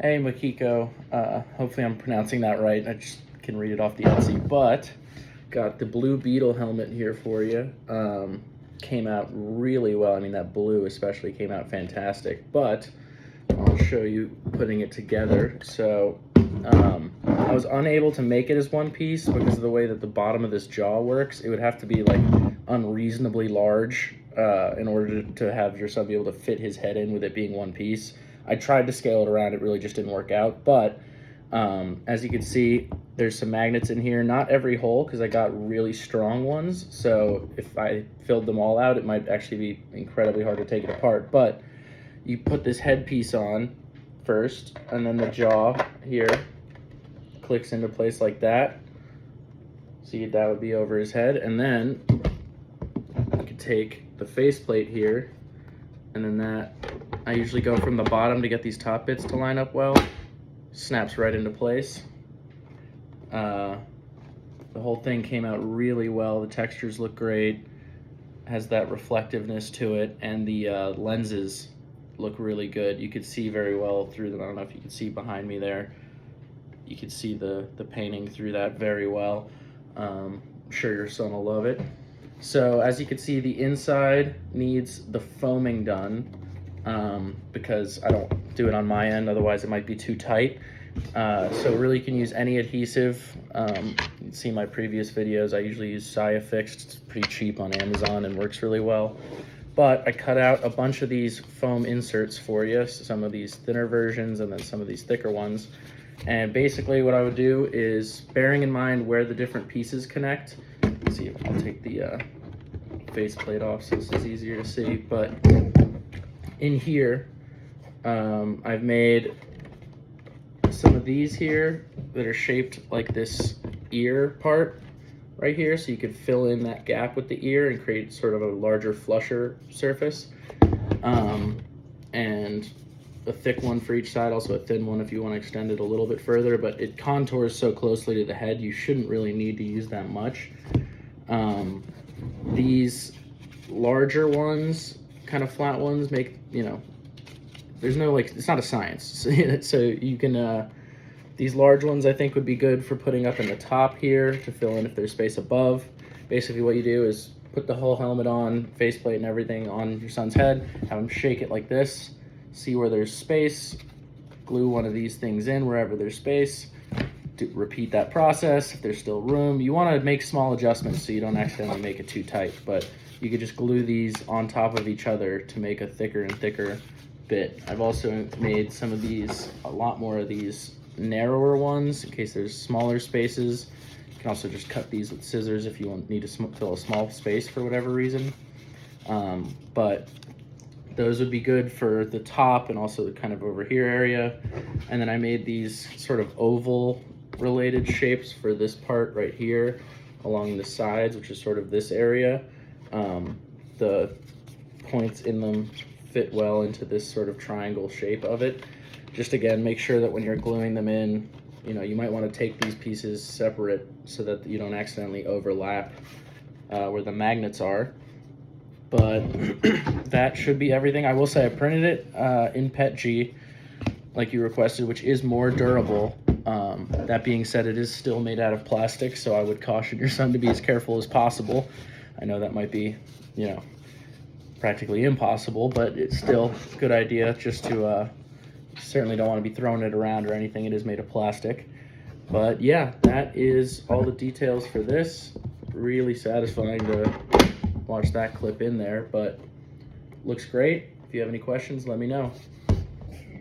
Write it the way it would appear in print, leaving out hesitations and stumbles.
Hey, Makiko. Hopefully I'm pronouncing that right. I just can read it off the Etsy, but got the blue Beetle helmet here for you. Came out really well. I mean, that blue especially came out fantastic, but I'll show you putting it together. So I was unable to make it as one piece because of the way that the bottom of this jaw works. It would have to be like unreasonably large in order to have your son be able to fit his head in with it being one piece. I tried to scale it around, it really just didn't work out, but as you can see, there's some magnets in here. Not every hole, because I got really strong ones, so if I filled them all out, it might actually be incredibly hard to take it apart. But you put this headpiece on first, and then the jaw here clicks into place like that. See, that would be over his head, and then you could take the faceplate here, and then that, I usually go from the bottom to get these top bits to line up well. Snaps right into place. The whole thing came out really well. The textures look great. Has that reflectiveness to it, and the lenses look really good. You could see very well through them. I don't know if you can see behind me there. You can see the painting through that very well. I'm sure your son will love it. So as you can see, the inside needs the foaming done because I don't do it on my end, otherwise it might be too tight. So really you can use any adhesive. You can see my previous videos, I usually use Fixed. It's pretty cheap on Amazon and works really well. But I cut out a bunch of these foam inserts for you, some of these thinner versions and then some of these thicker ones. And basically what I would do is, bearing in mind where the different pieces connect, let's see if I'll take the faceplate off so this is easier to see, but in here, I've made some of these here that are shaped like this ear part right here, so you could fill in that gap with the ear and create sort of a larger flusher surface. And a thick one for each side, also a thin one if you want to extend it a little bit further, but it contours so closely to the head, you shouldn't really need to use that much. These larger ones, kind of flat ones, make, there's no, like, it's not a science. So you can, these large ones I think would be good for putting up in the top here to fill in if there's space above. Basically what you do is put the whole helmet on, faceplate and everything on your son's head, have him shake it like this, see where there's space, glue one of these things in wherever there's space, repeat that process if there's still room. You want to make small adjustments so you don't accidentally make it too tight, but you could just glue these on top of each other to make a thicker and thicker bit. I've also made some of these, a lot more of these narrower ones in case there's smaller spaces. You can also just cut these with scissors if you need to fill a small space for whatever reason. But those would be good for the top and also the kind of over here area. And then I made these sort of oval related shapes for this part right here along the sides, which is sort of this area. The points in them fit well into this sort of triangle shape of it. Just again, make sure that when you're gluing them in, you might want to take these pieces separate so that you don't accidentally overlap where the magnets are. But that should be everything. I will say I printed it in PETG like you requested, which is more durable. That being said, it is still made out of plastic, so I would caution your son to be as careful as possible. I know that might be, practically impossible, but it's still a good idea just to, certainly don't want to be throwing it around or anything. It is made of plastic. But yeah, that is all the details for this. Really satisfying to watch that clip in there, but looks great. If you have any questions, let me know.